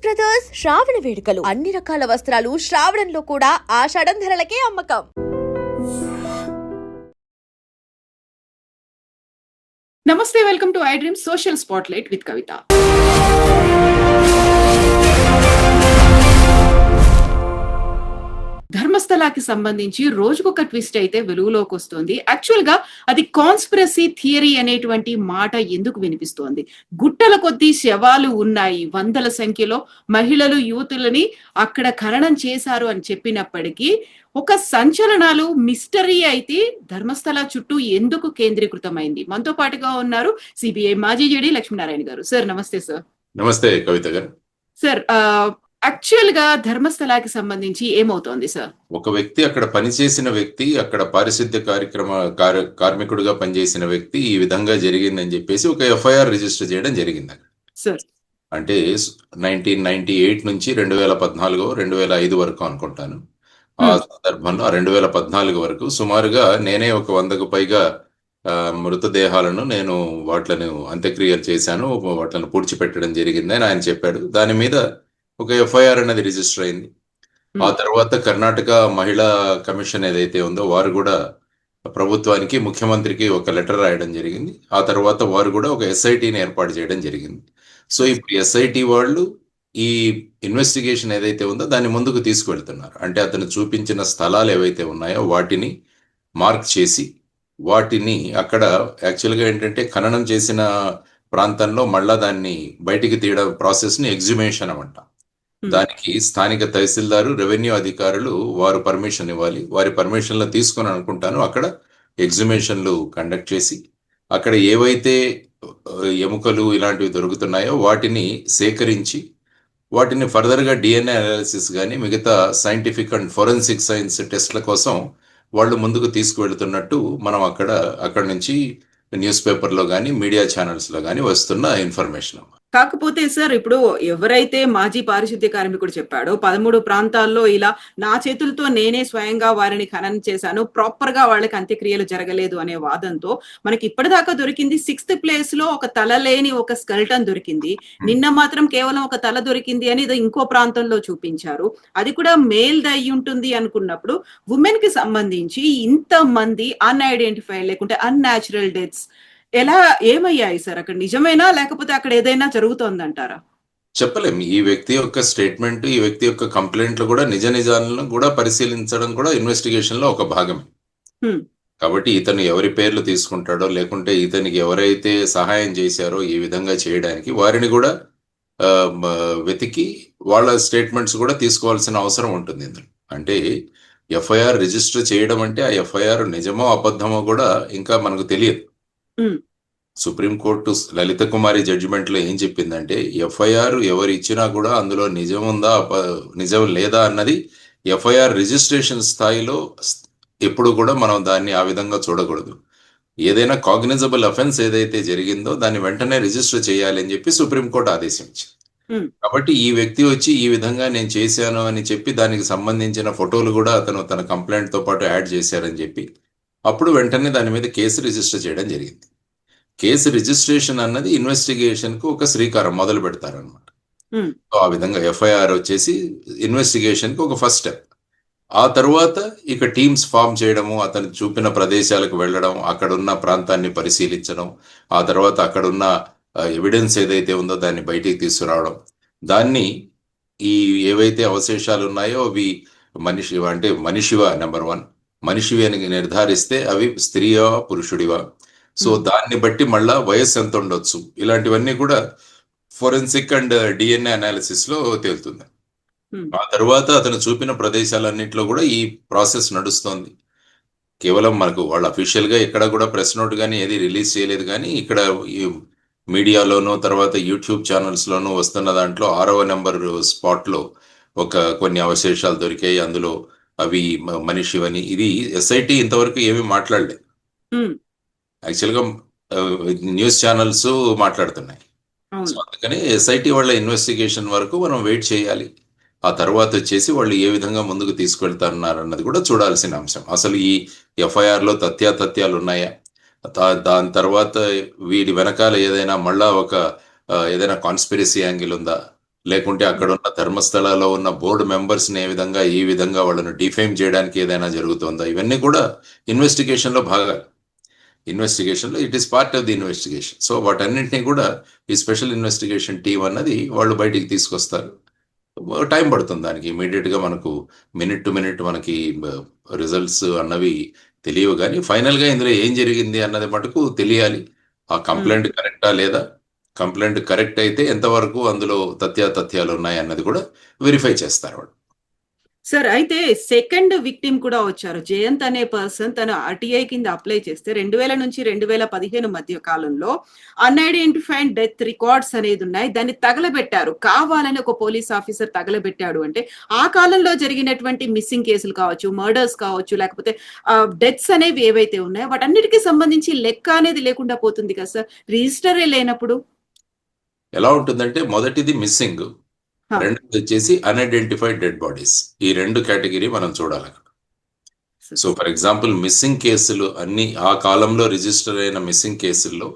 Brothers శ్రావణ వేడుకలు అన్ని రకాల వస్త్రాలు శ్రావణంలో కూడా ఆషాఢం ధరలకే అమ్మకం. నమస్తే, welcome to I dream social spotlight with Kavitha. ధర్మస్థలాకి సంబంధించి రోజుకొక ట్విస్ట్ అయితే వెలుగులోకి వస్తుంది. యాక్చువల్ గా అది కాన్స్పిరసీ థియరీ అనేటువంటి మాట ఎందుకు వినిపిస్తోంది? గుట్టల కొద్దీ శవాలు ఉన్నాయి, వందల సంఖ్యలో మహిళలు యువతులని అక్కడ ఖననం చేశారు అని చెప్పినప్పటికీ ఒక సంచలనాలు మిస్టరీ అయితే ధర్మస్థల చుట్టూ ఎందుకు కేంద్రీకృతమైంది? మనతో పాటుగా ఉన్నారు సిబిఐ మాజీ జేడీ లక్ష్మీనారాయణ గారు. సార్ నమస్తే. సార్ నమస్తే కవిత గారు. సార్, యాక్చువల్ గా ధర్మస్థలాకి సంబంధించి ఏమవుతోంది సార్? ఒక వ్యక్తి, అక్కడ పనిచేసిన వ్యక్తి, అక్కడ పారిశుద్ధ్య కార్మికుడిగా పనిచేసిన వ్యక్తి ఈ విధంగా జరిగిందని చెప్పేసి ఒక ఎఫ్ఐఆర్ రిజిస్టర్ చేయడం జరిగింది అక్కడ. సార్ అంటే 1998 నుంచి 2014 2005 వరకు అనుకుంటాను. ఆ సందర్భంలో 2014 వరకు సుమారుగా నేనే ఒక 100కు పైగా మృతదేహాలను నేను వాటిని అంత్యక్రియలు చేశాను, వాటిని పూడ్చిపెట్టడం జరిగిందని ఆయన చెప్పాడు. దాని మీద ఒక ఎఫ్ఐఆర్ అనేది రిజిస్టర్ అయింది. ఆ తర్వాత కర్ణాటక మహిళా కమిషన్ ఏదైతే ఉందో వారు కూడా ప్రభుత్వానికి, ముఖ్యమంత్రికి ఒక లెటర్ రాయడం జరిగింది. ఆ తర్వాత వారు కూడా ఒక ఎస్ఐటిని ఏర్పాటు చేయడం జరిగింది. సో ఇప్పుడు ఎస్ఐటి వాళ్ళు ఈ ఇన్వెస్టిగేషన్ ఏదైతే ఉందో దాన్ని ముందుకు తీసుకువెళ్తున్నారు. అంటే అతను చూపించిన స్థలాలు ఏవైతే ఉన్నాయో వాటిని మార్క్ చేసి వాటిని అక్కడ యాక్చువల్గా ఏంటంటే ఖననం చేసిన ప్రాంతంలో మళ్ళా దాన్ని బయటికి తీయడం ప్రాసెస్ని ఎగ్జిమేషన్ అంటాం. దానికి స్థానిక తహసీల్దారు, రెవెన్యూ అధికారులు వారు పర్మిషన్ ఇవ్వాలి. వారి పర్మిషన్లు తీసుకొని అనుకుంటాను అక్కడ ఎగ్జిబిషన్లు కండక్ట్ చేసి అక్కడ ఏవైతే ఎముకలు ఇలాంటివి దొరుకుతున్నాయో వాటిని సేకరించి వాటిని ఫర్దర్గా డిఎన్ఏ అనాలిసిస్ కానీ మిగతా సైంటిఫిక్ అండ్ ఫోరెన్సిక్ సైన్స్ టెస్ట్ల కోసం వాళ్ళు ముందుకు తీసుకువెళ్తున్నట్టు మనం అక్కడ నుంచి న్యూస్ పేపర్లో కానీ మీడియా ఛానల్స్లో కానీ వస్తున్న ఇన్ఫర్మేషన్. కాకపోతే సార్, ఇప్పుడు ఎవరైతే మాజీ పారిశుద్ధ్య కార్మికుడు చెప్పాడో 13 ప్రాంతాల్లో ఇలా నా చేతులతో నేనే స్వయంగా వారిని ఖననం చేశాను, ప్రాపర్ గా వాళ్ళకి అంత్యక్రియలు జరగలేదు అనే వాదంతో మనకి ఇప్పటిదాకా దొరికింది 6th ప్లేస్ లో ఒక తల లేని ఒక స్కెల్టన్ దొరికింది. నిన్న మాత్రం కేవలం ఒక తల దొరికింది అని ఇంకో ప్రాంతంలో చూపించారు. అది కూడా మేల్ అయి ఉంటుంది అనుకున్నప్పుడు ఉమెన్ కి సంబంధించి ఇంత మంది అన్ఐడెంటిఫైడ్ లేకుంటే అన్యాచురల్ డెత్స్ ఎలా ఏమయ్యాయి సార్? అక్కడ నిజమేనా లేకపోతే అక్కడ ఏదైనా జరుగుతోందంటారా? చెప్పలేము. ఈ వ్యక్తి యొక్క స్టేట్మెంట్, ఈ వ్యక్తి యొక్క కంప్లైంట్లు కూడా నిజాలను కూడా పరిశీలించడం కూడా ఇన్వెస్టిగేషన్ లో ఒక భాగమే. కాబట్టి ఇతను ఎవరి పేర్లు తీసుకుంటాడో లేకుంటే ఇతనికి ఎవరైతే సహాయం చేశారో ఈ విధంగా చేయడానికి వారిని కూడా వెతికి వాళ్ళ స్టేట్మెంట్స్ కూడా తీసుకోవాల్సిన అవసరం ఉంటుంది ఇందులో. అంటే ఎఫ్ఐఆర్ రిజిస్టర్ చేయడం అంటే ఆ ఎఫ్ఐఆర్ నిజమో అబద్ధమో కూడా ఇంకా మనకు తెలియదు. సుప్రీంకోర్టు లలిత కుమారి జడ్జిమెంట్ లో ఏం చెప్పిందంటే ఎఫ్ఐఆర్ ఎవరు ఇచ్చినా కూడా అందులో నిజం ఉందా నిజం లేదా అన్నది ఎఫ్ఐఆర్ రిజిస్ట్రేషన్ స్థాయిలో ఎప్పుడు కూడా మనం దాన్ని ఆ విధంగా చూడకూడదు. ఏదైనా కాగ్నిజబుల్ అఫెన్స్ ఏదైతే జరిగిందో దాన్ని వెంటనే రిజిస్టర్ చేయాలి అని చెప్పి సుప్రీంకోర్టు ఆదేశించింది. కాబట్టి ఈ వ్యక్తి వచ్చి ఈ విధంగా నేను చేశాను అని చెప్పి దానికి సంబంధించిన ఫోటోలు కూడా అతను తన కంప్లైంట్ తో పాటు యాడ్ చేశారని చెప్పి అప్పుడు వెంటనే దాని మీద కేసు రిజిస్టర్ చేయడం జరిగింది. కేసు రిజిస్ట్రేషన్ అన్నది ఇన్వెస్టిగేషన్ కు ఒక శ్రీకారం మొదలు పెడతారనమాట. సో ఆ విధంగా ఎఫ్ఐఆర్ వచ్చేసి ఇన్వెస్టిగేషన్ కి ఒక ఫస్ట్ స్టెప్. ఆ తర్వాత ఇక టీమ్స్ ఫామ్ చేయడము, అతను చూపిన ప్రదేశాలకు వెళ్ళడం, అక్కడున్న ప్రాంతాన్ని పరిశీలించడం, ఆ తర్వాత అక్కడున్న ఎవిడెన్స్ ఏదైతే ఉందో దాన్ని బయటికి తీసుకురావడం, దాన్ని ఈ ఏవైతే అవశేషాలు ఉన్నాయో అవి మనిషివా నెంబర్ 1 మనిషివి అని నిర్ధారిస్తే అవి స్త్రీయా పురుషుడివా, సో దాన్ని బట్టి మళ్ళా వయస్సు ఎంత ఉండొచ్చు, ఇలాంటివన్నీ కూడా ఫోరెన్సిక్ అండ్ డిఎన్ఏ అనాలిసిస్ లో తేలుతుంది. ఆ తర్వాత అతను చూపిన ప్రదేశాలన్నింటిలో కూడా ఈ ప్రాసెస్ నడుస్తోంది. కేవలం మనకు వాళ్ళు అఫీషియల్ గా ఎక్కడ కూడా ప్రెస్ నోట్ కానీ ఏది రిలీజ్ చేయలేదు, కానీ ఇక్కడ ఈ మీడియాలోనూ తర్వాత యూట్యూబ్ ఛానల్స్ లోనూ వస్తున్న దాంట్లో 6వ నెంబర్ స్పాట్ లో కొన్ని అవశేషాలు దొరికాయి, అందులో అవి మనిషివని. ఇది ఎస్ఐటి ఇంతవరకు ఏమీ మాట్లాడలేదు. యాక్చువల్గా న్యూస్ ఛానల్స్ మాట్లాడుతున్నాయి. సో అందుకని ఎస్ఐటి వాళ్ళ ఇన్వెస్టిగేషన్ వరకు మనం వెయిట్ చేయాలి. ఆ తర్వాత వచ్చేసి వాళ్ళు ఏ విధంగా ముందుకు తీసుకెళ్తున్నారు అన్నది కూడా చూడాల్సిన అంశం. అసలు ఈ ఎఫ్ఐఆర్ లో తథ్యాలు ఉన్నాయా, దాని తర్వాత వీడి వెనకాల ఏదైనా మళ్ళా ఏదైనా కాన్స్పిరసీ యాంగిల్ ఉందా, లేకుంటే అక్కడ ఉన్న ధర్మస్థలాల్లో ఉన్న బోర్డు మెంబర్స్ని ఏ విధంగా ఈ విధంగా వాళ్ళను డిఫేమ్ చేయడానికి ఏదైనా జరుగుతుందా, ఇవన్నీ కూడా ఇన్వెస్టిగేషన్లో భాగాలు. ఇన్వెస్టిగేషన్లో it is part of the investigation. So వాటన్నింటినీ కూడా ఈ స్పెషల్ ఇన్వెస్టిగేషన్ టీం అన్నది వాళ్ళు బయటికి తీసుకొస్తారు. టైం పడుతుంది దానికి. ఇమీడియట్గా మనకు మినిట్ టు మినిట్ మనకి రిజల్ట్స్ అన్నవి తెలియవు, కానీ ఫైనల్గా ఇందులో ఏం జరిగింది అన్నది మటుకు తెలియాలి. ఆ కంప్లైంట్ కరెక్టా లేదా, కంప్లైంట్ కరెక్ట్ అయితే ఎంతవరకు అందులో తథ్యాలు ఉన్నాయి అన్నది కూడా వెరిఫై చేస్తారు వాళ్ళు. సార్, అయితే సెకండ్ విక్టిమ్ కూడా వచ్చారు. జయంత్ అనే పర్సన్ తను ఆర్టీఐ కింద అప్లై చేస్తే 2000 నుంచి 2015 మధ్య కాలంలో అన్ఐడెంటిఫైడ్ డెత్ రికార్డ్స్ అనేది ఉన్నాయి. దాన్ని తగలబెట్టారు, కావాలని ఒక పోలీస్ ఆఫీసర్ తగలబెట్టాడు. అంటే ఆ కాలంలో జరిగినటువంటి మిస్సింగ్ కేసులు కావచ్చు, మర్డర్స్ కావచ్చు, లేకపోతే డెత్స్ అనేవి ఏవైతే ఉన్నాయో వాటన్నిటికీ సంబంధించి లెక్క అనేది లేకుండా పోతుంది కదా సార్, రిజిస్టరే లేనప్పుడు. ఎలా ఉంటుందంటే మొదటిది మిస్సింగ్, హా, రెండోది వచ్చేసి అన్ఐడెంటిఫైడ్ డెడ్ బాడీస్. ఈ రెండు కేటగిరీ మనం చూడాలి. Sir. So for example missing కేసులు అన్ని ఆ కాలంలో రిజిస్టర్ అయిన మిస్సింగ్ కేసుల్లో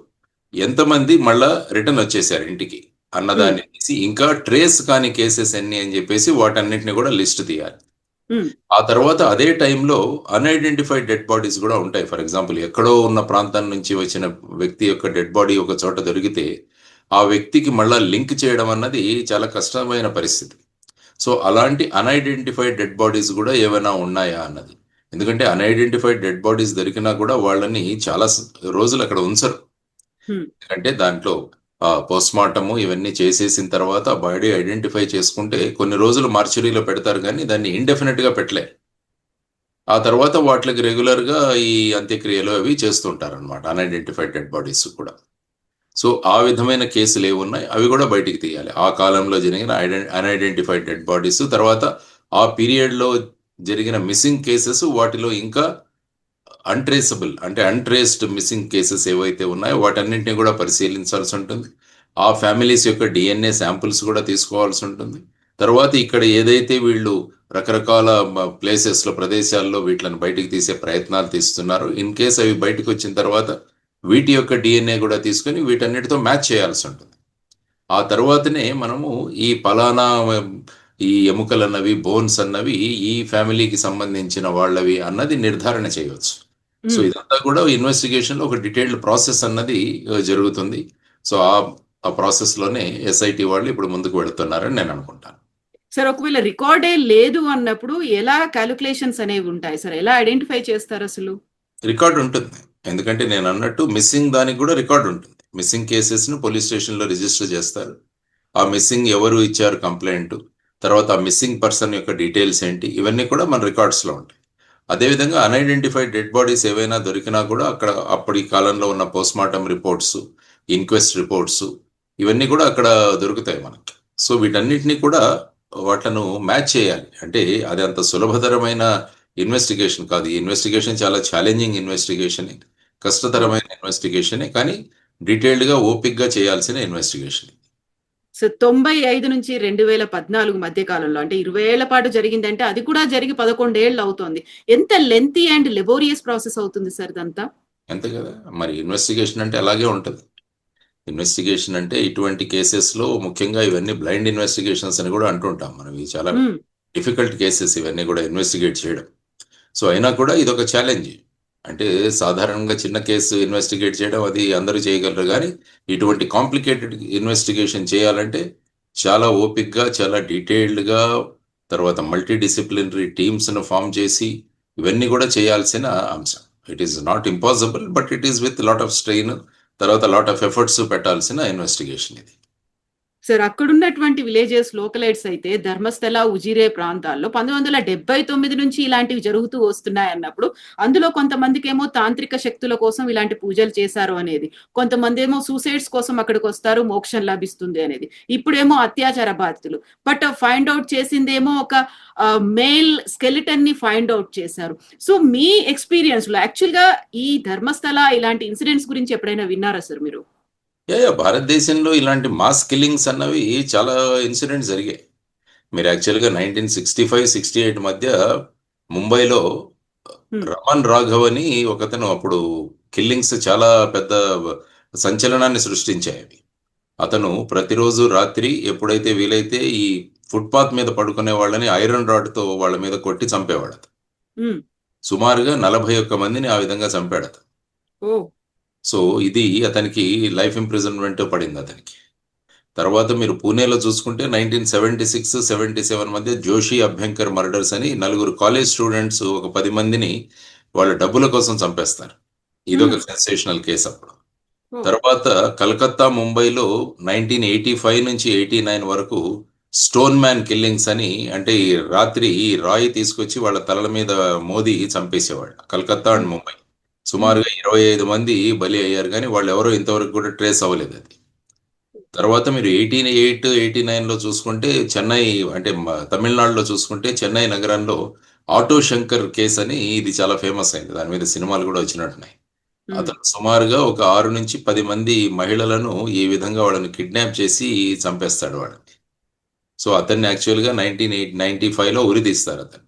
ఎంతమంది మళ్ళా రిటర్న్ వచ్చేసారు ఇంటికి అన్నదాన్ని తీసి, ఇంకా ట్రేస్ కాని కేసెస్ ఎన్ని అని చెప్పేసి వాటన్నిటిని కూడా లిస్ట్ తీయాలి. ఉమ్, ఆ తర్వాత అదే టైంలో అన్ఐడెంటిఫైడ్ డెడ్ బాడీస్ కూడా ఉంటాయి. ఫర్ ఎగ్జాంపుల్ ఎక్కడో ఉన్న ప్రాంతం నుంచి వచ్చిన వ్యక్తి యొక్క డెడ్ బాడీ ఒక చోట దొరికితే ఆ వ్యక్తికి మళ్ళా లింక్ చేయడం అన్నది చాలా కష్టమైన పరిస్థితి. సో అలాంటి అన్ఐడెంటిఫైడ్ డెడ్ బాడీస్ కూడా ఏమైనా ఉన్నాయా అన్నది. ఎందుకంటే అన్ఐడెంటిఫైడ్ డెడ్ బాడీస్ దొరికినా కూడా వాళ్ళని చాలా రోజులు అక్కడ ఉంచరు. ఉమ్, ఎందుకంటే దాంట్లో పోస్ట్ మార్టము ఇవన్నీ చేసేసిన తర్వాత బాడీ ఐడెంటిఫై చేసుకుంటే కొన్ని రోజులు మార్చురీలో పెడతారు, కానీ దాన్ని ఇండెఫినెట్ గా పెట్టలే. ఆ తర్వాత వాటికి రెగ్యులర్ గా ఈ అంత్యక్రియలు అవి చేస్తుంటారు అనమాట, అన్ఐడెంటిఫైడ్ డెడ్ బాడీస్ కూడా. సో ఆ విధమైన కేసులు ఏవి ఉన్నాయి అవి కూడా బయటికి తీయాలి. ఆ కాలంలో జరిగిన అన్ఐడెంటిఫైడ్ డెడ్ బాడీస్, తర్వాత ఆ పీరియడ్ లో జరిగిన మిస్సింగ్ కేసెస్, వాటిలో ఇంకా అన్ట్రేసబుల్ అంటే అన్ట్రేస్డ్ మిస్సింగ్ కేసెస్ ఏవైతే ఉన్నాయో వాటన్నింటినీ కూడా పరిశీలించాల్సి ఉంటుంది. ఆ ఫ్యామిలీస్ యొక్క డిఎన్ఏ శాంపుల్స్ కూడా తీసుకోవాల్సి ఉంటుంది. తర్వాత ఇక్కడ ఏదైతే వీళ్ళు రకరకాల ప్లేసెస్లో ప్రదేశాల్లో వీటిని బయటికి తీసే ప్రయత్నాలు తీస్తున్నారో, ఇన్ కేస్ అవి బయటకు వచ్చిన తర్వాత వీటి యొక్క డిఎన్ఏ కూడా తీసుకొని వీటన్నిటితో మ్యాచ్ చేయాల్సి ఉంటుంది. ఆ తర్వాతనే మనము ఈ పలానా ఈ ఎముకలు అన్నవి, బోన్స్ అన్నవి ఈ ఫ్యామిలీకి సంబంధించిన వాళ్ళవి అన్నది నిర్ధారణ చేయవచ్చు. సో ఇదంతా కూడా ఇన్వెస్టిగేషన్ లో ఒక డీటెయిల్డ్ ప్రాసెస్ అన్నది జరుగుతుంది. సో ఆ ప్రాసెస్ లోనే ఎస్ఐటి వాళ్ళు ఇప్పుడు ముందుకు వెళుతున్నారని నేను అనుకుంటాను. సార్, ఒకవేళ రికార్డే లేదు అన్నప్పుడు ఎలా క్యాలిక్యులేషన్స్ అనేవి ఉంటాయి సార్, ఎలా ఐడెంటిఫై చేస్తారు అసలు? రికార్డు ఉంటుంది, ఎందుకంటే నేను అన్నట్టు మిస్సింగ్ దానికి కూడా రికార్డు ఉంటుంది. మిస్సింగ్ కేసెస్ ను పోలీస్ స్టేషన్ లో రిజిస్టర్ చేస్తారు. ఆ మిస్సింగ్ ఎవరు ఇచ్చారు కంప్లైంట్, తర్వాత ఆ మిస్సింగ్ పర్సన్ యొక్క డీటెయిల్స్ ఏంటి, ఇవన్నీ కూడా మన రికార్డ్స్ లో ఉంటాయి. అదేవిధంగా అన్ఐడెంటిఫైడ్ డెడ్ బాడీస్ ఏవైనా దొరికినా కూడా అక్కడ అప్పటి కాలంలో ఉన్న post mortem reports, inquest reports, ఇవన్నీ కూడా అక్కడ దొరుకుతాయి మనకి. సో వీటన్నిటిని కూడా వాటిను మ్యాచ్ చేయాలి. అంటే అది అంత సులభతరమైన ఇన్వెస్టిగేషన్ కాదు. ఈ ఇన్వెస్టిగేషన్ చాలా ఛాలెంజింగ్ ఇన్వెస్టిగేషన్, కష్టతరమైన ఇన్వెస్టిగేషనే, కానీ డీటెయిల్డ్ గా ఓపిక్ గా చేయాల్సిన ఇన్వెస్టిగేషన్. సో 95 నుంచి 2014 మధ్య కాలంలో, అంటే 20 ఏళ్ల పాటు జరిగిందంటే అది కూడా జరిగి 11 ఏళ్ళు అవుతోంది. ఎంత లెంతీ అండ్ లెబోరియస్ ప్రాసెస్ అవుతుంది సార్ ఇదంతా? అంతే కదా, మరి ఇన్వెస్టిగేషన్ అంటే అలాగే ఉంటుంది. ఇన్వెస్టిగేషన్ అంటే ఇటువంటి కేసెస్ లో ముఖ్యంగా ఇవన్నీ బ్లైండ్ ఇన్వెస్టిగేషన్స్ అని కూడా అంటుంటాం మనం. ఇవి చాలా డిఫికల్ట్ కేసెస్ ఇవన్నీ కూడా ఇన్వెస్టిగేట్ చేయడం. సో అయినా కూడా ఇది ఒక ఛాలెంజ్. అంటే సాధారణంగా చిన్న కేసు ఇన్వెస్టిగేట్ చేయడం అది అందరూ చేయగలరు, కానీ ఇటువంటి కాంప్లికేటెడ్ ఇన్వెస్టిగేషన్ చేయాలంటే చాలా ఓపిక్గా, చాలా డీటెయిల్డ్గా, తర్వాత మల్టీ డిసిప్లినరీ టీమ్స్ను ఫామ్ చేసి ఇవన్నీ కూడా చేయాల్సిన అంశం. It is not impossible, but it is with lot of strain, తర్వాత లాట్ ఆఫ్ ఎఫర్ట్స్ పెట్టాల్సిన ఇన్వెస్టిగేషన్ ఇది. సార్, అక్కడున్నటువంటి విలేజెస్ లోకలైట్స్ అయితే ధర్మస్థల, ఉజిరే ప్రాంతాల్లో 1979 నుంచి ఇలాంటివి జరుగుతూ వస్తున్నాయి అన్నప్పుడు, అందులో కొంతమందికి ఏమో తాంత్రిక శక్తుల కోసం ఇలాంటి పూజలు చేశారు అనేది, కొంతమంది ఏమో సూసైడ్స్ కోసం అక్కడికి వస్తారు, మోక్షం లభిస్తుంది అనేది, ఇప్పుడేమో అత్యాచార బాధితులు. బట్ ఫైండ్ అవుట్ చేసిందేమో ఒక మేల్ స్కెలిటన్ ని ఫైండ్ అవుట్ చేశారు. సో మీ ఎక్స్పీరియన్స్ లో యాక్చువల్ గా ఈ ధర్మస్థల ఇలాంటి ఇన్సిడెంట్స్ గురించి ఎప్పుడైనా విన్నారా సార్ మీరు? భారతదేశంలో ఇలాంటి మాస్ కిల్లింగ్స్ అన్నవి చాలా ఇన్సిడెంట్స్ జరిగాయి. మీరు యాక్చువల్గా 1965-68 మధ్య ముంబైలో రమన్ రాఘవ్ అని ఒకతను, అప్పుడు కిల్లింగ్స్ చాలా పెద్ద సంచలనాన్ని సృష్టించాయి. అతను ప్రతిరోజు రాత్రి ఎప్పుడైతే వీలైతే ఈ ఫుట్పాత్ మీద పడుకునే వాళ్ళని ఐరన్ రాడ్తో వాళ్ళ మీద కొట్టి చంపేవాడు అతను. ఉమ్, సుమారుగా 41 మందిని ఆ విధంగా చంపాడు అతను. ఓ సో ఇది అతనికి లైఫ్ ఇంప్రిజన్మెంట్ పడింది అతనికి. తర్వాత మీరు పూణేలో చూసుకుంటే 1976-77 మధ్య జోషి అభ్యంకర్ మర్డర్స్ అని నలుగురు కాలేజ్ స్టూడెంట్స్ ఒక 10 మందిని వాళ్ళ డబ్బుల కోసం చంపేస్తారు. ఇదొక సెన్సేషనల్ కేసు అప్పుడు. ఓ తర్వాత కలకత్తా, ముంబైలో 1985 నుంచి 89 వరకు స్టోన్ మ్యాన్ కిల్లింగ్స్ అని, అంటే ఈ రాత్రి ఈ రాయి తీసుకొచ్చి వాళ్ళ తలల మీద మోదీ చంపేసేవాళ్ళు. కలకత్తా అండ్ ముంబై సుమారుగా 25 మంది బలి అయ్యారు, కానీ వాళ్ళు ఎవరో ఇంతవరకు కూడా ట్రేస్ అవ్వలేదు అది. తర్వాత మీరు 88-89లో చూసుకుంటే చెన్నై, అంటే తమిళనాడులో చూసుకుంటే చెన్నై నగరంలో ఆటో శంకర్ కేసు అని, ఇది చాలా ఫేమస్ అయింది. దాని మీద సినిమాలు కూడా వచ్చినట్టున్నాయి. అతను సుమారుగా ఒక 6 నుంచి 10 మంది మహిళలను ఈ విధంగా వాళ్ళని కిడ్నాప్ చేసి చంపేస్తాడు వాళ్ళని. సో అతన్ని యాక్చువల్గా 1995లో ఉరి తీస్తారు అతను.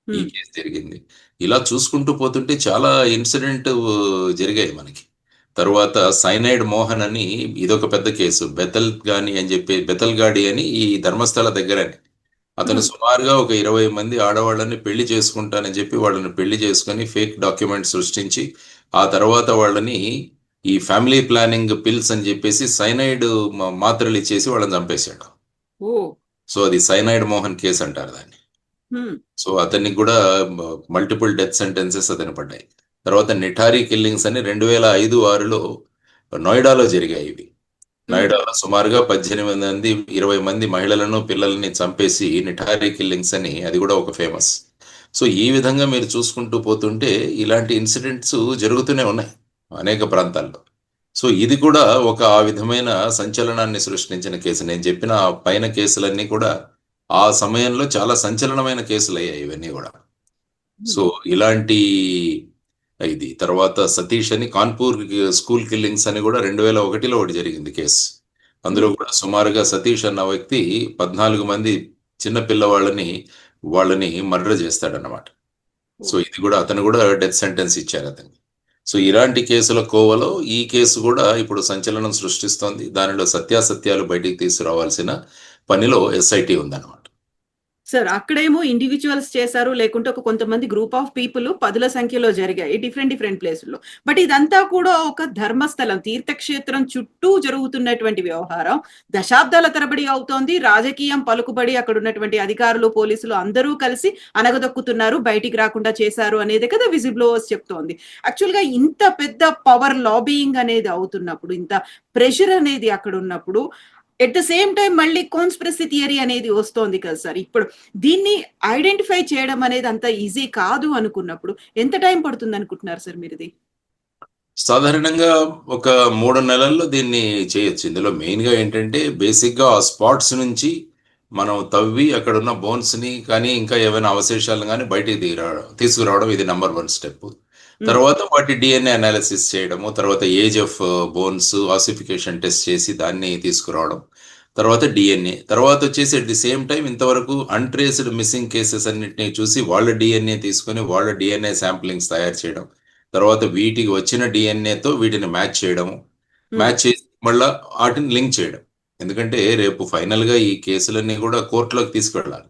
ఈ కేసు జరిగింది. ఇలా చూసుకుంటూ పోతుంటే చాలా ఇన్సిడెంట్ జరిగాయి మనకి. తర్వాత సైనైడ్ మోహన్ అని, ఇదొక పెద్ద కేసు. బెతల్గాడి అని ఈ ధర్మస్థల దగ్గరని. అతను సుమారుగా ఒక 20 మంది ఆడవాళ్ళని పెళ్లి చేసుకుంటానని చెప్పి వాళ్ళని పెళ్లి చేసుకుని ఫేక్ డాక్యుమెంట్ సృష్టించి ఆ తర్వాత వాళ్ళని ఈ ఫ్యామిలీ ప్లానింగ్ పిల్స్ అని చెప్పేసి సైనైడ్ మాత్రలు ఇచ్చేసి వాళ్ళని చంపేశాడు. ఓ సో అది సైనైడ్ మోహన్ కేసు అంటారు దాన్ని. ఉమ్, సో అతనికి కూడా మల్టిపుల్ డెత్ సెంటెన్సెస్ అతని పడ్డాయి. తర్వాత నిఠారీ కిల్లింగ్స్ అని 2005-6లో నోయిడాలో జరిగాయి ఇవి. నోయిడాలో సుమారుగా 18 మంది 20 మంది మహిళలను పిల్లల్ని చంపేసి నిఠారీ కిల్లింగ్స్ అని, అది కూడా ఒక ఫేమస్. సో ఈ విధంగా మీరు చూసుకుంటూ పోతుంటే ఇలాంటి ఇన్సిడెంట్స్ జరుగుతూనే ఉన్నాయి అనేక ప్రాంతాల్లో. సో ఇది కూడా ఒక ఆ విధమైన సంచలనాన్ని సృష్టించిన కేసు. నేను చెప్పిన ఆ పైన కేసులన్నీ కూడా ఆ సమయంలో చాలా సంచలనమైన కేసులు అయ్యాయి ఇవన్నీ కూడా. సో ఇలాంటి ఇది తర్వాత సతీష్ అని కాన్పూర్ స్కూల్ కిల్లింగ్స్ అని కూడా 2001లో ఒకటి జరిగింది కేసు. అందులో కూడా సుమారుగా సతీష్ అన్న వ్యక్తి 14 మంది చిన్న వాళ్ళని మర్డర్ చేస్తాడన్నమాట. సో ఇది కూడా అతను కూడా డెత్ సెంటెన్స్ ఇచ్చారు అతనికి. సో ఇలాంటి కేసుల కోవలో ఈ కేసు కూడా ఇప్పుడు సంచలనం సృష్టిస్తోంది. దానిలో సత్యాసత్యాలు బయటికి తీసుకురావాల్సిన పనిలో ఎస్ఐటి ఉందన్నమాట. సార్ అక్కడేమో ఇండివిజువల్స్ చేశారు, లేకుంటే ఒక కొంతమంది గ్రూప్ ఆఫ్ పీపుల్ 10ల సంఖ్యలో జరిగాయి డిఫరెంట్ ప్లేసుల్లో. బట్ ఇదంతా కూడా ఒక ధర్మస్థలం, తీర్థక్షేత్రం చుట్టూ జరుగుతున్నటువంటి వ్యవహారం దశాబ్దాల తరబడి అవుతోంది. రాజకీయం పలుకుబడి అక్కడ ఉన్నటువంటి అధికారులు, పోలీసులు అందరూ కలిసి అనగదొక్కుతున్నారు, బయటికి రాకుండా చేశారు అనేది కదా విజిబ్లోవర్స్ చెప్తోంది. యాక్చువల్గా ఇంత పెద్ద పవర్ లాబీయింగ్ అనేది అవుతున్నప్పుడు, ఇంత ప్రెషర్ అనేది అక్కడ ఉన్నప్పుడు, ఎట్ ద సేమ్ టైం మళ్ళీ కాన్స్పిరసీ థియరీ అనేది వస్తోంది కదా సార్. ఇప్పుడు దీన్ని ఐడెంటిఫై చేయడం అనేది అంత ఈజీ కాదు అనుకున్నప్పుడు ఎంత టైం పడుతుంది అనుకుంటున్నారు సార్ మీరు? ఇది సాధారణంగా ఒక 3 నెలల్లో దీన్ని చేయొచ్చు. ఇందులో మెయిన్గా ఏంటంటే బేసిక్గా ఆ స్పాట్స్ నుంచి మనం తవ్వి అక్కడ ఉన్న బోన్స్ని కానీ ఇంకా ఏమైనా అవశేషాలను కానీ బయటికి తీసుకురావడం, ఇది నెంబర్ 1 స్టెప్. తర్వాత వాటి డిఎన్ఏ అనాలిసిస్ చేయడము, తర్వాత age of bones ossification test చేసి దాన్ని తీసుకురావడం, తర్వాత డిఎన్ఏ, తర్వాత వచ్చేసి అట్ ది సేమ్ టైం ఇంతవరకు అన్ట్రేస్డ్ మిస్సింగ్ కేసెస్ అన్నింటినీ చూసి వాళ్ళ డిఎన్ఏ తీసుకొని వాళ్ళ డిఎన్ఏ శాంప్లింగ్స్ తయారు చేయడం, తర్వాత వీటికి వచ్చిన డిఎన్ఏతో వీటిని మ్యాచ్ చేయడము, మ్యాచ్ చేసి మళ్ళీ వాటిని లింక్ చేయడం. ఎందుకంటే రేపు ఫైనల్గా ఈ కేసులన్నీ కూడా కోర్టులోకి తీసుకెళ్ళాలి.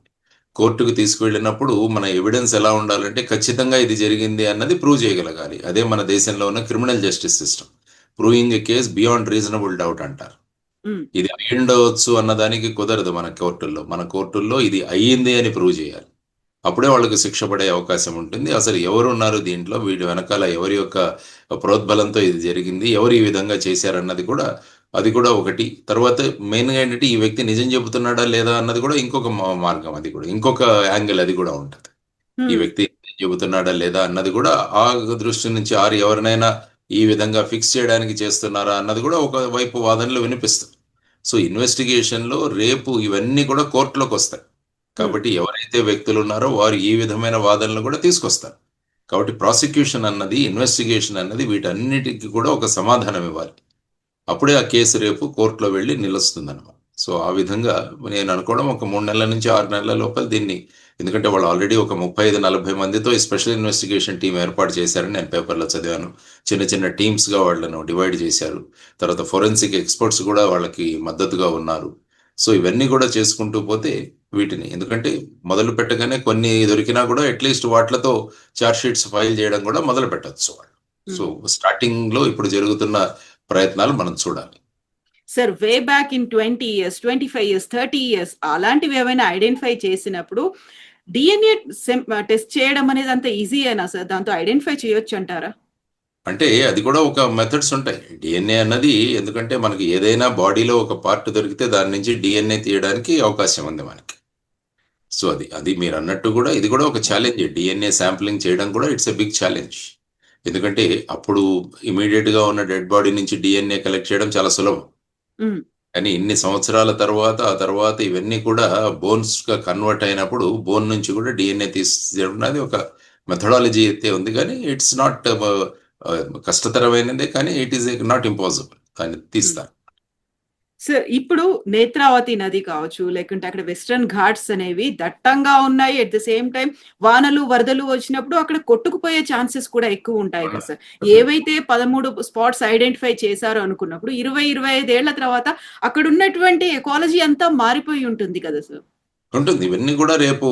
కోర్టుకు తీసుకువెళ్ళినప్పుడు మన ఎవిడెన్స్ ఎలా ఉండాలంటే ఖచ్చితంగా ఇది జరిగింది అన్నది ప్రూవ్ చేయగలగాలి. అదే మన దేశంలో ఉన్న criminal justice system. Proving a case beyond reasonable doubt అంటారు. ఇది అయి ఉండవచ్చు అన్నదానికి కుదరదు మన కోర్టుల్లో. మన కోర్టుల్లో ఇది అయ్యింది అని ప్రూవ్ చేయాలి. అప్పుడే వాళ్ళకి శిక్ష పడే అవకాశం ఉంటుంది. అసలు ఎవరు ఉన్నారు దీంట్లో, వీటి వెనకాల ఎవరి యొక్క ప్రోద్బలంతో ఇది జరిగింది, ఎవరు ఈ విధంగా చేశారన్నది కూడా, అది కూడా ఒకటి. తర్వాత మెయిన్గా ఏంటంటే ఈ వ్యక్తి నిజం చెబుతున్నాడా లేదా అన్నది కూడా ఇంకొక మార్గం, అది కూడా ఇంకొక యాంగిల్ అది కూడా ఉంటుంది. ఈ వ్యక్తి నిజం చెబుతున్నాడా లేదా అన్నది కూడా ఆ దృష్టి నుంచి ఎవరినైనా ఈ విధంగా ఫిక్స్ చేయడానికి చేస్తున్నారా అన్నది కూడా ఒక వైపు వాదనలు వినిపిస్తుంది. సో ఇన్వెస్టిగేషన్లో రేపు ఇవన్నీ కూడా కోర్టులోకి వస్తాయి. కాబట్టి ఎవరైతే వ్యక్తులు ఉన్నారో వారు ఈ విధమైన వాదనలు కూడా తీసుకొస్తారు. కాబట్టి ప్రాసిక్యూషన్ అన్నది, ఇన్వెస్టిగేషన్ అన్నది వీటన్నిటికీ కూడా ఒక సమాధానం ఇవ్వాలి. అప్పుడే ఆ కేసు రేపు కోర్టులో వెళ్ళి నిలుస్తుంది అన్నమాట. సో ఆ విధంగా నేను అనుకోవడం ఒక 3 నెలల నుంచి 6 నెలల లోపల దీన్ని, ఎందుకంటే వాళ్ళు ఆల్రెడీ ఒక 35-40 మందితో స్పెషల్ ఇన్వెస్టిగేషన్ టీం ఏర్పాటు చేశారని నేను పేపర్లో చదివాను. చిన్న చిన్న టీమ్స్గా వాళ్ళను డివైడ్ చేశారు. తర్వాత ఫోరెన్సిక్ ఎక్స్పర్ట్స్ కూడా వాళ్ళకి మద్దతుగా ఉన్నారు. సో ఇవన్నీ కూడా చేసుకుంటూ పోతే వీటిని, ఎందుకంటే మొదలు పెట్టగానే కొన్ని దొరికినా కూడా అట్లీస్ట్ వాటిలతో చార్జ్ షీట్స్ ఫైల్ చేయడం కూడా మొదలు పెట్టచ్చు వాళ్ళు. సో స్టార్టింగ్ లో ఇప్పుడు జరుగుతున్న ప్రయత్నాలు మనం చూడాలి. Sir, way back in 20 years, 25 years, 30 years అలాంటివి ఏమైనా ఐడెంటిఫై చేసినప్పుడు డిఎన్ఏ టెస్ట్ చేయడం అనేది అంత ఈజీ అయినా సార్, దాంతో ఐడెంటిఫై చేయొచ్చు అంటారా? అంటే అది కూడా ఒక మెథడ్స్ ఉంటాయి. డిఎన్ఏ అన్నది, ఎందుకంటే మనకి ఏదైనా బాడీలో ఒక పార్ట్ దొరికితే దాని నుంచి డిఎన్ఏ తీయడానికి అవకాశం ఉంది మనకి. సో అది మీరు అన్నట్టు కూడా ఇది కూడా ఒక ఛాలెంజ్. డిఎన్ఏ శాంప్లింగ్ చేయడం కూడా ఇట్స్ ఎ బిగ్ ఛాలెంజ్. ఎందుకంటే అప్పుడు ఇమీడియట్ గా ఉన్న డెడ్ బాడీ నుంచి డిఎన్ఏ కలెక్ట్ చేయడం చాలా సులభం. కానీ ఇన్ని సంవత్సరాల తర్వాత ఇవన్నీ కూడా బోన్స్ గా కన్వర్ట్ అయినప్పుడు బోన్ నుంచి కూడా డిఎన్ఏ తీసేయడం అది ఒక మెథడాలజీ అయితే ఉంది. కానీ ఇట్స్ నాట్ కష్టతరమైనదే, కానీ ఇట్ ఈస్ నాట్ ఇంపాసిబుల్. దాన్ని తీస్తారు. సార్, ఇప్పుడు నేత్రావతి నది కావచ్చు, లేకుంటే అక్కడ వెస్టర్న్ ఘాట్స్ అనేవి దట్టంగా ఉన్నాయి. ఎట్ ద సేమ్ టైం వానలు వరదలు వచ్చినప్పుడు అక్కడ కొట్టుకుపోయే ఛాన్సెస్ కూడా ఎక్కువ ఉంటాయి కదా సార్. ఏవైతే 13 స్పాట్స్ ఐడెంటిఫై చేశారో అనుకున్నప్పుడు 20-25 ఏళ్ల తర్వాత అక్కడ ఉన్నటువంటి ఎకాలజీ అంతా మారిపోయి ఉంటుంది కదా సార్. ఉంటుంది. ఇవన్నీ కూడా రేపు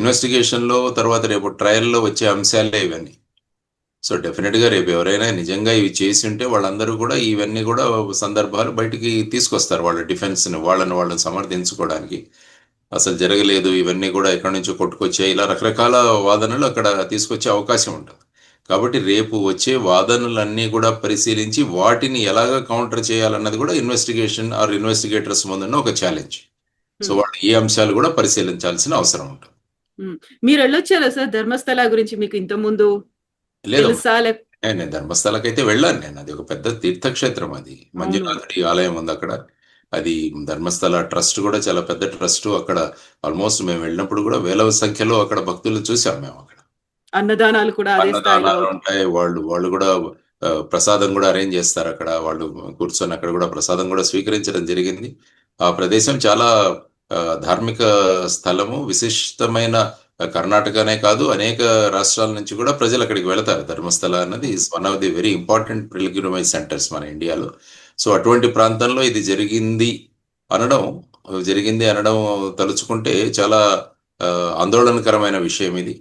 ఇన్వెస్టిగేషన్ లో, తర్వాత రేపు ట్రయల్లో వచ్చే అంశాలే ఇవన్నీ. సో డెఫినెట్ గా రేపు ఎవరైనా నిజంగా ఇవి చేసి ఉంటే వాళ్ళందరూ కూడా ఇవన్నీ కూడా సందర్భాలు బయటికి తీసుకొస్తారు. వాళ్ళ డిఫెన్స్ ని వాళ్ళని సమర్థించుకోవడానికి. అసలు జరగలేదు, ఇవన్నీ కూడా ఎక్కడి నుంచో కొట్టుకొచ్చాయి, ఇలా రకరకాల వాదనలు అక్కడ తీసుకొచ్చే అవకాశం ఉంటుంది. కాబట్టి రేపు వచ్చే వాదనలన్నీ కూడా పరిశీలించి వాటిని ఎలాగ కౌంటర్ చేయాలన్నది కూడా ఇన్వెస్టిగేషన్ ఆర్ ఇన్వెస్టిగేటర్స్ ముందున్న ఒక ఛాలెంజ్. సో వాళ్ళు ఈ అంశాలు కూడా పరిశీలించాల్సిన అవసరం ఉంటుంది. మీరు వెళ్ళొచ్చారా సార్ ధర్మస్థల గురించి మీకు ఇంత ముందు లేదు, తెలుసా? నేను ధర్మస్థలకైతే వెళ్ళాను. నేను అది ఒక పెద్ద తీర్థక్షేత్రం. అది మంజునాథుడి ఆలయం ఉంది అక్కడ. అది ధర్మస్థల ట్రస్ట్ కూడా చాలా పెద్ద ట్రస్ట్. అక్కడ ఆల్మోస్ట్ మేము వెళ్ళినప్పుడు కూడా వేల సంఖ్యలో అక్కడ భక్తులు చూసాం మేము. అక్కడ అన్నదానాలు కూడా అదే స్థాయిలో అన్నదానాలు ఉంటాయి. వాళ్ళు కూడా ప్రసాదం కూడా అరేంజ్ చేస్తారు అక్కడ. వాళ్ళు కూర్చొని అక్కడ కూడా ప్రసాదం కూడా స్వీకరించడం జరిగింది. ఆ ప్రదేశం చాలా ధార్మిక స్థలము, విశిష్టమైన. కర్ణాటకనే కాదు, అనేక రాష్ట్రాల నుంచి కూడా ప్రజలు అక్కడికి వెళతారు. ధర్మస్థల అన్నది is one of the very important pilgrimage centres మన ఇండియాలో. సో అటువంటి ప్రాంతంలో ఇది జరిగింది అనడం తలుచుకుంటే చాలా ఆందోళనకరమైన విషయం ఇది.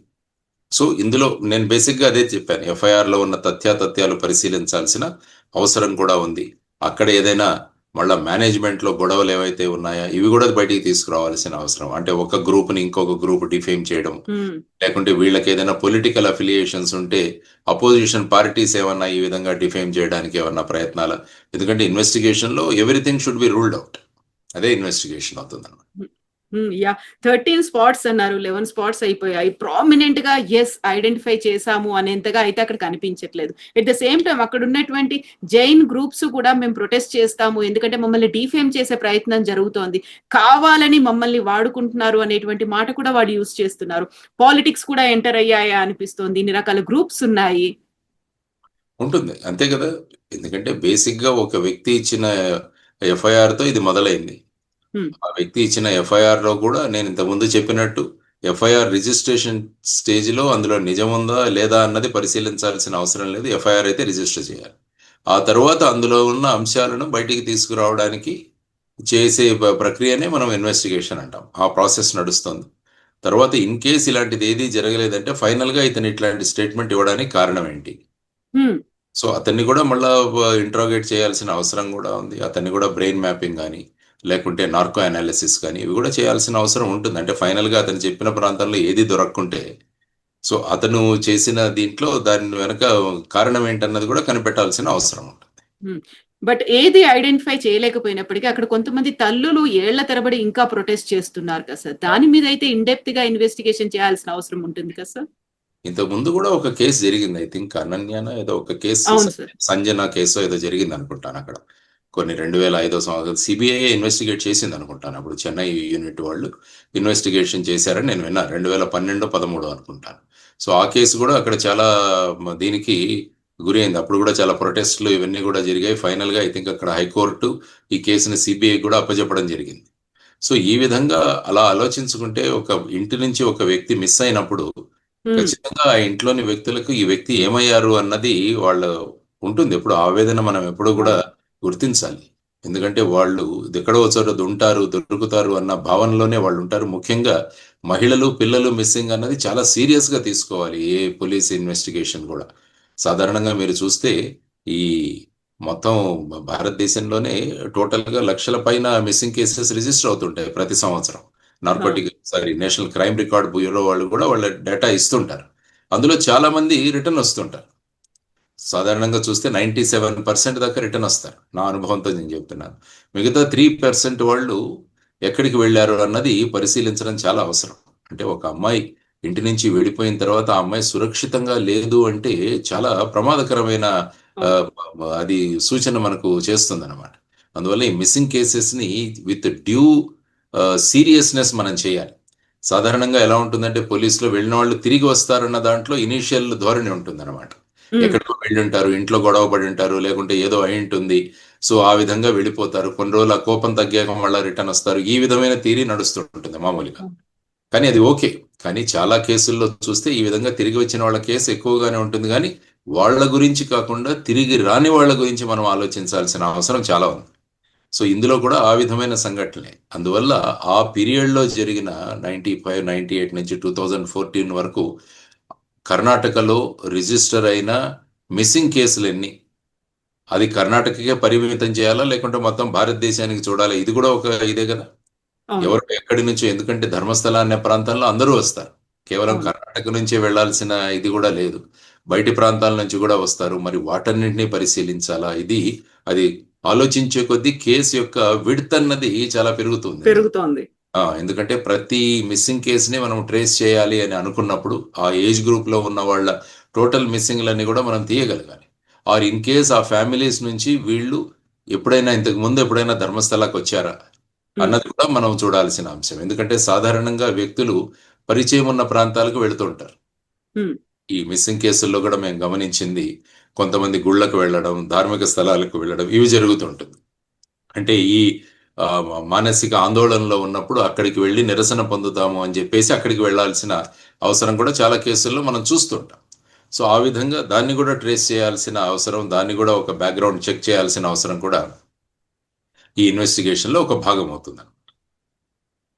సో ఇందులో నేను బేసిక్గా అదే చెప్పాను. ఎఫ్ఐఆర్ లో ఉన్న తథ్యాలు పరిశీలించాల్సిన అవసరం కూడా ఉంది. అక్కడ ఏదైనా మళ్ళా మేనేజ్మెంట్ లో గొడవలు ఏవైతే ఉన్నాయా ఇవి కూడా బయటికి తీసుకురావాల్సిన అవసరం. అంటే ఒక గ్రూప్ ని ఇంకొక గ్రూప్ డిఫేమ్ చేయడం, లేకుంటే వీళ్ళకి ఏదైనా పొలిటికల్ అఫిలియేషన్స్ ఉంటే అపోజిషన్ పార్టీస్ ఏమన్నా ఈ విధంగా డిఫేమ్ చేయడానికి ఏమన్నా ప్రయత్నాలు. ఎందుకంటే ఇన్వెస్టిగేషన్ లో everything should be ruled out. అదే ఇన్వెస్టిగేషన్ అవుతుంది అన్నమాట. 13 స్పాట్స్ అన్నారు, 11 స్పాట్స్ అయిపోయాయి. ప్రామినెంట్ గా ఎస్ ఐడెంటిఫై చేశాము అనేంతగా అయితే అక్కడ కనిపించట్లేదు. ఎట్ ద సేమ్ టైం అక్కడ ఉన్నటువంటి జైన్ గ్రూప్స్ కూడా మేము ప్రొటెస్ట్ చేస్తాము, ఎందుకంటే మమ్మల్ని డిఫేమ్ చేసే ప్రయత్నం జరుగుతోంది, కావాలని మమ్మల్ని వాడుకుంటున్నారు అనేటువంటి మాట కూడా వాడు యూజ్ చేస్తున్నారు. పాలిటిక్స్ కూడా ఎంటర్ అయ్యాయా అనిపిస్తోంది. ఇన్ని రకాల గ్రూప్స్ ఉన్నాయి. ఉంటుంది, అంతే కదా. ఎందుకంటే బేసిక్ గా ఒక వ్యక్తి ఇచ్చిన ఎఫ్ఐఆర్ తో ఇది మొదలైంది. ఆ వ్యక్తి ఇచ్చిన ఎఫ్ఐఆర్ లో కూడా నేను ఇంతకుముందు చెప్పినట్టు ఎఫ్ఐఆర్ రిజిస్ట్రేషన్ స్టేజ్ లో అందులో నిజం ఉందా లేదా అన్నది పరిశీలించాల్సిన అవసరం లేదు. ఎఫ్ఐఆర్ అయితే రిజిస్టర్ చేయాలి. ఆ తర్వాత అందులో ఉన్న అంశాలను బయటికి తీసుకురావడానికి చేసే ప్రక్రియనే మనం ఇన్వెస్టిగేషన్ అంటాం. ఆ ప్రాసెస్ నడుస్తుంది. తర్వాత ఇన్ కేస్ ఇలాంటిది ఏది జరగలేదంటే ఫైనల్ గా ఇతను ఇట్లాంటి స్టేట్మెంట్ ఇవ్వడానికి కారణం ఏంటి. సో అతన్ని కూడా మళ్ళా ఇంట్రాగేట్ చేయాల్సిన అవసరం కూడా ఉంది. అతన్ని కూడా బ్రెయిన్ మ్యాపింగ్ కానీ లేకుంటే నార్కో అనాలిసిస్ కానీ ఇవి కూడా చేయాల్సిన అవసరం ఉంటుంది. అంటే ఫైనల్ గా అతను చెప్పిన ప్రాంతంలో ఏది దొరక్కుంటే సో అతను చేసిన దీంట్లో దాని వెనక కారణం ఏంటన్నది కూడా కనిపెట్టాల్సిన అవసరం ఉంటుంది. బట్ ఏది ఐడెంటిఫై చేయలేకపోయినప్పటికీ అక్కడ కొంతమంది తల్లులు ఏళ్ల తరబడి ఇంకా ప్రొటెస్ట్ చేస్తున్నారు కదా సార్. దాని మీద అయితే ఇన్డెప్త్ గా ఇన్వెస్టిగేషన్ చేయాల్సిన అవసరం ఉంటుంది కదా సార్. ఇంతకు ముందు కూడా ఒక కేసు జరిగింది. ఐ థింక్ అనన్యాన ఏదో ఒక కేసు, సంజన కేసు ఏదో జరిగింది అనుకుంటాను. అక్కడ కొన్ని 2005 సంవత్సరం సిబిఐ ఇన్వెస్టిగేట్ చేసింది అనుకుంటాను. అప్పుడు చెన్నై యూనిట్ వాళ్ళు ఇన్వెస్టిగేషన్ చేశారని నేను విన్నాను. 2012-13 అనుకుంటాను. సో ఆ కేసు కూడా అక్కడ చాలా దీనికి గురి అయింది. అప్పుడు కూడా చాలా ప్రొటెస్ట్లు ఇవన్నీ కూడా జరిగాయి. ఫైనల్ గా ఐ థింక్ అక్కడ హైకోర్టు ఈ కేసుని సిబిఐ కూడా అప్పచెప్పడం జరిగింది. సో ఈ విధంగా అలా ఆలోచించుకుంటే ఒక ఇంటి నుంచి ఒక వ్యక్తి మిస్ అయినప్పుడు ఖచ్చితంగా ఆ ఇంట్లోని వ్యక్తులకు ఈ వ్యక్తి ఏమయ్యారు అన్నది వాళ్ళ ఉంటుంది. ఎప్పుడు ఆవేదన మనం ఎప్పుడు కూడా గుర్తించాలి. ఎందుకంటే వాళ్ళు ఎక్కడో చోట ఉంటారు, దొరుకుతారు అన్న భావనలోనే వాళ్ళు ఉంటారు. ముఖ్యంగా మహిళలు, పిల్లలు మిస్సింగ్ అన్నది చాలా సీరియస్ గా తీసుకోవాలి ఏ పోలీస్ ఇన్వెస్టిగేషన్ కూడా. సాధారణంగా మీరు చూస్తే ఈ మొత్తం భారతదేశంలోనే టోటల్ గా లక్షల పైన మిస్సింగ్ కేసెస్ రిజిస్టర్ అవుతుంటాయి ప్రతి సంవత్సరం. నేషనల్ క్రైమ్ రికార్డ్ బ్యూరో వాళ్ళు కూడా వాళ్ళ డేటా ఇస్తుంటారు. అందులో చాలా మంది రిటర్న్ వస్తుంటారు. సాధారణంగా చూస్తే 97% దాకా రిటర్న్ వస్తారు. నా అనుభవంతో నేను చెప్తున్నాను. మిగతా 3% వాళ్ళు ఎక్కడికి వెళ్ళారు అన్నది పరిశీలించడం చాలా అవసరం. అంటే ఒక అమ్మాయి ఇంటి నుంచి వెళ్ళిపోయిన తర్వాత ఆ అమ్మాయి సురక్షితంగా లేదు అంటే చాలా ప్రమాదకరమైన అది సూచన మనకు చేస్తుంది అనమాట. అందువల్ల ఈ మిస్సింగ్ కేసెస్ ని విత్ డ్యూ సీరియస్నెస్ మనం చేయాలి. సాధారణంగా ఎలా ఉంటుందంటే పోలీసులో వెళ్ళిన వాళ్ళు తిరిగి వస్తారన్న దాంట్లో ఇనీషియల్ ధోరణి ఉంటుంది అనమాట. ఎక్కడికో వెళ్ళి ఉంటారు, ఇంట్లో గొడవ పడి ఉంటారు, లేకుంటే ఏదో అయి ఉంటుంది. సో ఆ విధంగా వెళ్ళిపోతారు. కొన్ని రోజులు ఆ కోపం తగ్గాక మళ్ళీ రిటర్న్ వస్తారు. ఈ విధమైన థియరీ నడుస్తుంటుంది మామూలుగా. కానీ అది ఓకే. కానీ చాలా కేసుల్లో చూస్తే ఈ విధంగా తిరిగి వచ్చిన వాళ్ళ కేసు ఎక్కువగానే ఉంటుంది. కానీ వాళ్ళ గురించి కాకుండా తిరిగి రాని వాళ్ళ గురించి మనం ఆలోచించాల్సిన అవసరం చాలా ఉంది. సో ఇందులో కూడా ఆ విధమైన సంఘటనలే. అందువల్ల ఆ పీరియడ్లో జరిగిన 95, 98 నుంచి 2014 వరకు కర్ణాటకలో రిజిస్టర్ అయిన మిస్సింగ్ కేసులు ఎన్ని, అది కర్ణాటకకే పరిమితం చేయాలా లేకుంటే మొత్తం భారతదేశానికి చూడాలా? ఇది కూడా ఒక ఇదే కదా. ఎవరు ఎక్కడి నుంచో, ఎందుకంటే ధర్మస్థల అనే ప్రాంతంలో అందరూ వస్తారు. కేవలం కర్ణాటక నుంచే వెళ్లాల్సిన ఇది కూడా లేదు, బయటి ప్రాంతాల నుంచి కూడా వస్తారు. మరి వాటన్నింటినీ పరిశీలించాలా? అది ఆలోచించే కొద్దీ కేసు యొక్క విడ్త్ అన్నది చాలా పెరుగుతోంది. ఎందుకంటే ప్రతి మిస్సింగ్ కేసుని మనం ట్రేస్ చేయాలి అని అనుకున్నప్పుడు ఆ ఏజ్ గ్రూప్ లో ఉన్న వాళ్ళ టోటల్ మిస్సింగ్లన్నీ కూడా మనం తీయగలగాలి. ఆర్ ఇన్ కేస్ ఆ ఫ్యామిలీస్ నుంచి వీళ్ళు ఇంతకు ముందు ఎప్పుడైనా ధర్మస్థలాకి వచ్చారా అన్నది కూడా మనం చూడాల్సిన అంశం. ఎందుకంటే సాధారణంగా వ్యక్తులు పరిచయం ఉన్న ప్రాంతాలకు వెళుతుంటారు. ఈ మిస్సింగ్ కేసుల్లో కూడా మేము గమనించింది కొంతమంది గుళ్ళకు వెళ్ళడం, ధార్మిక స్థలాలకు వెళ్ళడం, ఇవి జరుగుతుంటుంది. అంటే ఈ మానసిక ఆందోళనలో ఉన్నప్పుడు అక్కడికి వెళ్ళి నిరసన పొందుతాము అని చెప్పేసి అక్కడికి వెళ్లాల్సిన అవసరం కూడా చాలా కేసుల్లో మనం చూస్తుంటాం. సో ఆ విధంగా దాన్ని కూడా ట్రేస్ చేయాల్సిన అవసరం, దాన్ని కూడా ఒక బ్యాక్గ్రౌండ్ చెక్ చేయాల్సిన అవసరం కూడా ఈ ఇన్వెస్టిగేషన్ లో ఒక భాగం అవుతుంది.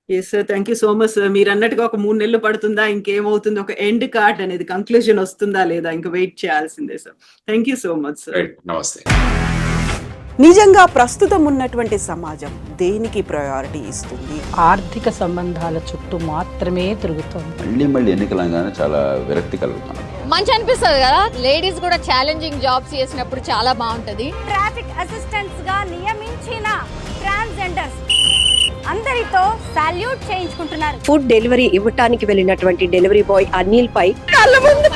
Yes sir, thank you so much sir. మీరు అన్నట్టుగా ఒక 3 నెలలు పడుతుందా, ఇంకేమవుతుంది, ఒక ఎండ్ కార్డ్ అనేది కంక్లూజన్ వస్తుందా లేదా, ఇంకా వెయిట్ చేయాల్సిందే sir. Thank you so much sir. నమస్తే. నిజంగా ప్రస్తుతం ఉన్నటువంటి సమాజం దేనికి ప్రయారిటీ ఇస్తుంది? ఆర్థిక సంబంధాల చుట్టూ మాత్రమే తిరుగుతుంది. మళ్ళీ ఎన్నికలంగానే చాలా విరక్తి కలుగుతాం. మంచి అనిపిస్తుంది కదా, లేడీస్ కూడా ఛాలెంజింగ్ జాబ్స్ చేసినప్పుడు చాలా బాగుంటది. ట్రాఫిక్ అసిస్టెంట్స్ గా నియమించిన ట్రాన్స్జెండర్స్ అందరితో సాల్యూట్ చేయించుకుంటున్నారు. ఫుడ్ డెలివరీ ఇవ్వటానికి వెళ్ళినటువంటి డెలివరీ బాయ్ అనిల్ పై కళ్ళ ముందు